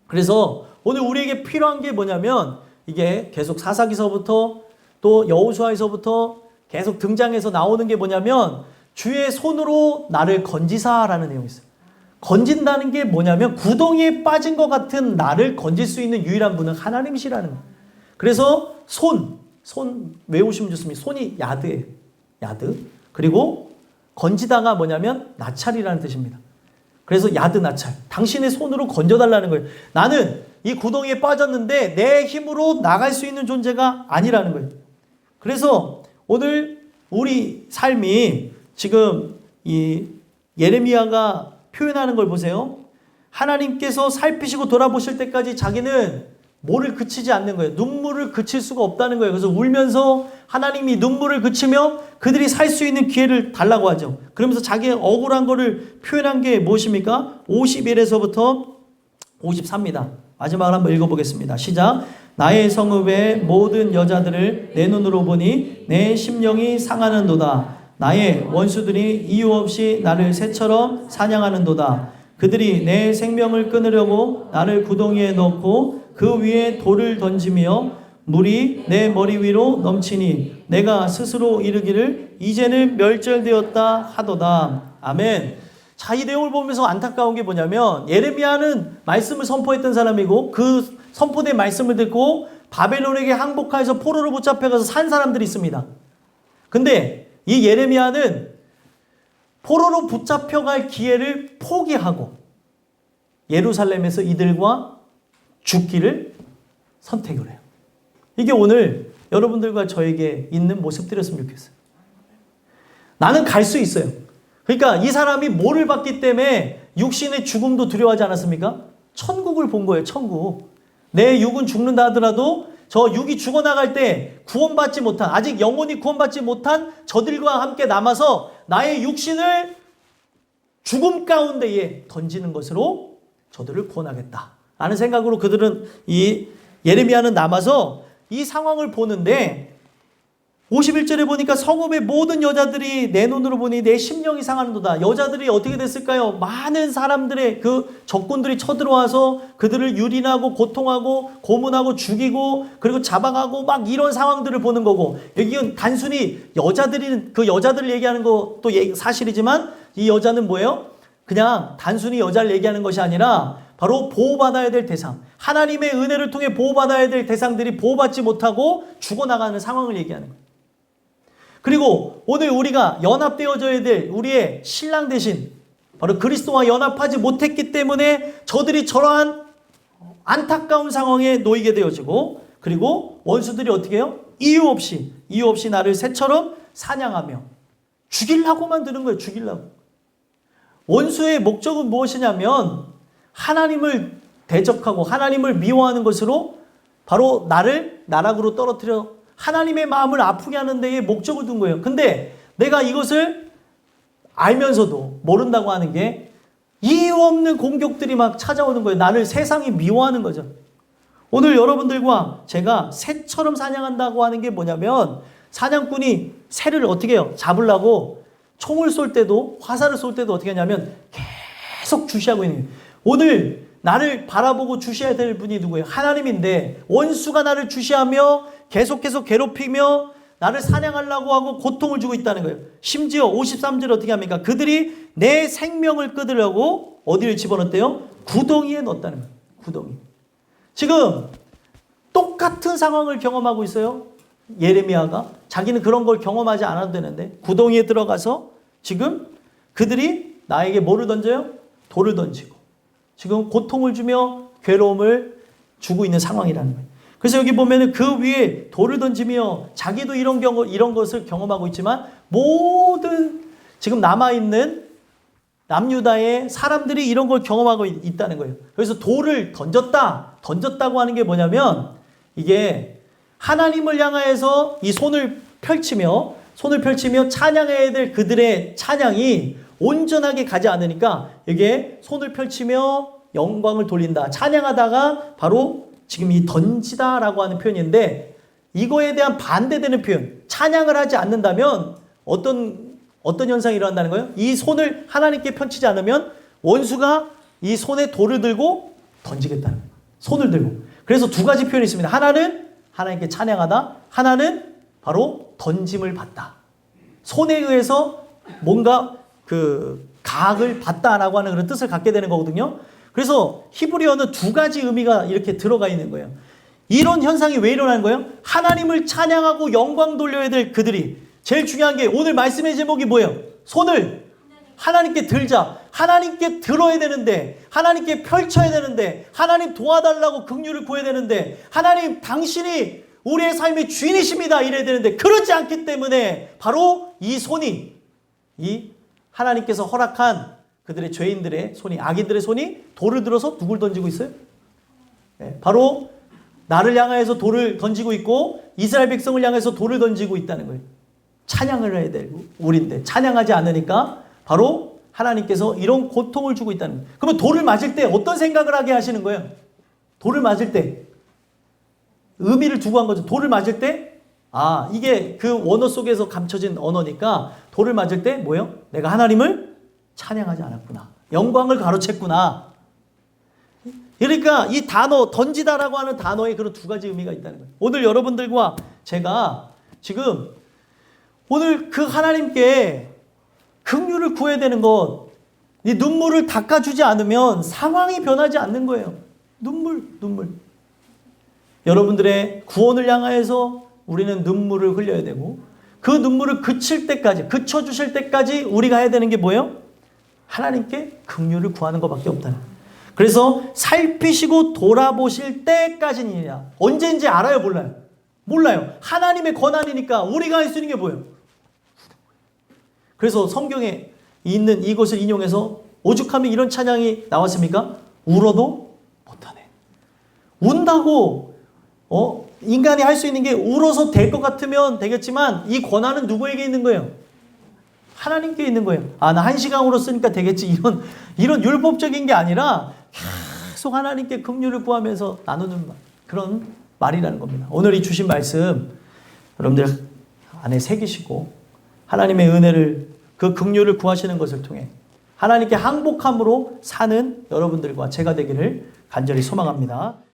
그래서 오늘 우리에게 필요한 게 뭐냐면, 이게 계속 사사기서부터 또 여호수아에서부터 계속 등장해서 나오는 게 뭐냐면, 주의 손으로 나를 건지사라는 내용이 있어요. 건진다는 게 뭐냐면, 구덩이에 빠진 것 같은 나를 건질 수 있는 유일한 분은 하나님이시라는 거예요. 그래서 손 외우시면 좋습니다. 손이 야드예요. 야드. 그리고 건지다가 뭐냐면 나찰이라는 뜻입니다. 그래서 야드 나찰. 당신의 손으로 건져달라는 거예요. 나는 이 구덩이에 빠졌는데 내 힘으로 나갈 수 있는 존재가 아니라는 거예요. 그래서 오늘 우리 삶이 지금 이 예레미야가 표현하는 걸 보세요. 하나님께서 살피시고 돌아보실 때까지 자기는 뭐를 그치지 않는 거예요. 눈물을 그칠 수가 없다는 거예요. 그래서 울면서 하나님이 눈물을 그치며 그들이 살 수 있는 기회를 달라고 하죠. 그러면서 자기의 억울한 거를 표현한 게 무엇입니까? 51에서부터 54입니다. 마지막을 한번 읽어보겠습니다. 시작. 나의 성읍의 모든 여자들을 내 눈으로 보니 내 심령이 상하는도다. 나의 원수들이 이유 없이 나를 새처럼 사냥하는도다. 그들이 내 생명을 끊으려고 나를 구덩이에 넣고 그 위에 돌을 던지며 물이 내 머리 위로 넘치니 내가 스스로 이르기를 이제는 멸절되었다 하도다. 아멘. 자, 이 내용을 보면서 안타까운 게 뭐냐면 예레미야는 말씀을 선포했던 사람이고 그 선포된 말씀을 듣고 바벨론에게 항복하여서 포로로 붙잡혀가서 산 사람들이 있습니다. 근데 이 예레미야는 포로로 붙잡혀갈 기회를 포기하고 예루살렘에서 이들과 죽기를 선택을 해요. 이게 오늘 여러분들과 저에게 있는 모습들이었으면 좋겠어요. 나는 갈 수 있어요. 그러니까 이 사람이 뭐를 봤기 때문에 육신의 죽음도 두려워하지 않았습니까? 천국을 본 거예요. 천국. 내 육은 죽는다 하더라도 저 육이 죽어나갈 때 구원받지 못한, 아직 영혼이 구원받지 못한 저들과 함께 남아서 나의 육신을 죽음 가운데에 던지는 것으로 저들을 구원하겠다 라는 생각으로 그들은 이 예레미야는 남아서 이 상황을 보는데 51절에 보니까 성읍의 모든 여자들이 내 눈으로 보니 내 심령이 상하는도다. 여자들이 어떻게 됐을까요? 많은 사람들의 그 적군들이 쳐들어와서 그들을 유린하고 고통하고 고문하고 죽이고 그리고 잡아가고 막 이런 상황들을 보는 거고, 여기는 단순히 여자들이 그 여자들을 얘기하는 것도 사실이지만 이 여자는 뭐예요? 그냥 단순히 여자를 얘기하는 것이 아니라 바로 보호받아야 될 대상, 하나님의 은혜를 통해 보호받아야 될 대상들이 보호받지 못하고 죽어나가는 상황을 얘기하는 거예요. 그리고 오늘 우리가 연합되어져야 될 우리의 신랑 대신 바로 그리스도와 연합하지 못했기 때문에 저들이 저러한 안타까운 상황에 놓이게 되어지고, 그리고 원수들이 어떻게 해요? 이유 없이 나를 새처럼 사냥하며 죽이려고만 드는 거예요. 죽이려고. 원수의 목적은 무엇이냐면 하나님을 대적하고 하나님을 미워하는 것으로 바로 나를 나락으로 떨어뜨려 하나님의 마음을 아프게 하는 데에 목적을 둔 거예요. 근데 내가 이것을 알면서도 모른다고 하는 게 이유 없는 공격들이 막 찾아오는 거예요. 나를 세상이 미워하는 거죠. 오늘 여러분들과 제가 새처럼 사냥한다고 하는 게 뭐냐면 사냥꾼이 새를 어떻게 해요? 잡으려고 총을 쏠 때도 화살을 쏠 때도 어떻게 하냐면 계속 주시하고 있는 거예요. 오늘 나를 바라보고 주시해야 될 분이 누구예요? 하나님인데 원수가 나를 주시하며 계속해서 괴롭히며 나를 사냥하려고 하고 고통을 주고 있다는 거예요. 심지어 53절 어떻게 합니까? 그들이 내 생명을 끊으려고 어디를 집어넣었대요? 구덩이에 넣었다는 거예요. 구덩이. 지금 똑같은 상황을 경험하고 있어요. 예레미야가. 자기는 그런 걸 경험하지 않아도 되는데 구덩이에 들어가서 지금 그들이 나에게 뭐를 던져요? 돌을 던지고 지금 고통을 주며 괴로움을 주고 있는 상황이라는 거예요. 그래서 여기 보면은 그 위에 돌을 던지며 자기도 이런 것을 경험하고 있지만 모든 지금 남아있는 남유다의 사람들이 이런 걸 경험하고 있다는 거예요. 그래서 돌을 던졌다고 하는 게 뭐냐면 이게 하나님을 향하여서 이 손을 펼치며 찬양해야 될 그들의 찬양이 온전하게 가지 않으니까 이게 손을 펼치며 영광을 돌린다. 찬양하다가 바로 지금 이 던지다라고 하는 표현인데 이거에 대한 반대되는 표현. 찬양을 하지 않는다면 어떤 현상이 일어난다는 거예요? 이 손을 하나님께 펼치지 않으면 원수가 이 손에 돌을 들고 던지겠다는 거예요. 손을 들고. 그래서 두 가지 표현이 있습니다. 하나는 하나님께 찬양하다. 하나는 바로 던짐을 받다. 손에 의해서 뭔가 그 가학을 받다라고 하는 그런 뜻을 갖게 되는 거거든요. 그래서 히브리어는 두 가지 의미가 이렇게 들어가 있는 거예요. 이런 현상이 왜 일어나는 거예요? 하나님을 찬양하고 영광 돌려야 될 그들이 제일 중요한 게 오늘 말씀의 제목이 뭐예요? 손을 하나님께 들자. 하나님께 들어야 되는데 하나님께 펼쳐야 되는데 하나님 도와달라고 긍휼을 구해야 되는데 하나님 당신이 우리의 삶의 주인이십니다 이래야 되는데 그렇지 않기 때문에 바로 이 손이 이 하나님께서 허락한 그들의 죄인들의 손이 악인들의 손이 돌을 들어서 누굴 던지고 있어요? 네, 바로 나를 향해서 돌을 던지고 있고 이스라엘 백성을 향해서 돌을 던지고 있다는 거예요. 찬양을 해야 되고 우리인데 찬양하지 않으니까 바로 하나님께서 이런 고통을 주고 있다는 거예요. 그러면 돌을 맞을 때 어떤 생각을 하게 하시는 거예요? 돌을 맞을 때 의미를 두고 한 거죠. 돌을 맞을 때 이게 그 원어 속에서 감춰진 언어니까 돌을 맞을 때 뭐예요? 내가 하나님을 찬양하지 않았구나. 영광을 가로챘구나. 그러니까 이 단어 던지다라고 하는 단어에 그런 두 가지 의미가 있다는 거예요. 오늘 여러분들과 제가 지금 오늘 그 하나님께 긍휼을 구해야 되는 것, 이 눈물을 닦아주지 않으면 상황이 변하지 않는 거예요. 눈물. 여러분들의 구원을 향하여서 우리는 눈물을 흘려야 되고 그 눈물을 그칠 때까지, 그쳐주실 때까지 우리가 해야 되는 게 뭐예요? 하나님께 긍휼을 구하는 것밖에 없다는 거예요. 그래서 살피시고 돌아보실 때까지니라. 언제인지 알아요? 몰라요? 몰라요. 하나님의 권한이니까 우리가 할 수 있는 게 뭐예요? 그래서 성경에 있는 이것을 인용해서 오죽하면 이런 찬양이 나왔습니까? 울어도 못하네. 운다고 인간이 할 수 있는 게 울어서 될 것 같으면 되겠지만 이 권한은 누구에게 있는 거예요? 하나님께 있는 거예요. 나 1시간 울었으니까 되겠지. 이런 율법적인 게 아니라 계속 하나님께 긍휼을 구하면서 나누는 그런 말이라는 겁니다. 오늘 이 주신 말씀 여러분들 안에 새기시고 하나님의 은혜를 그 긍휼을 구하시는 것을 통해 하나님께 항복함으로 사는 여러분들과 제가 되기를 간절히 소망합니다.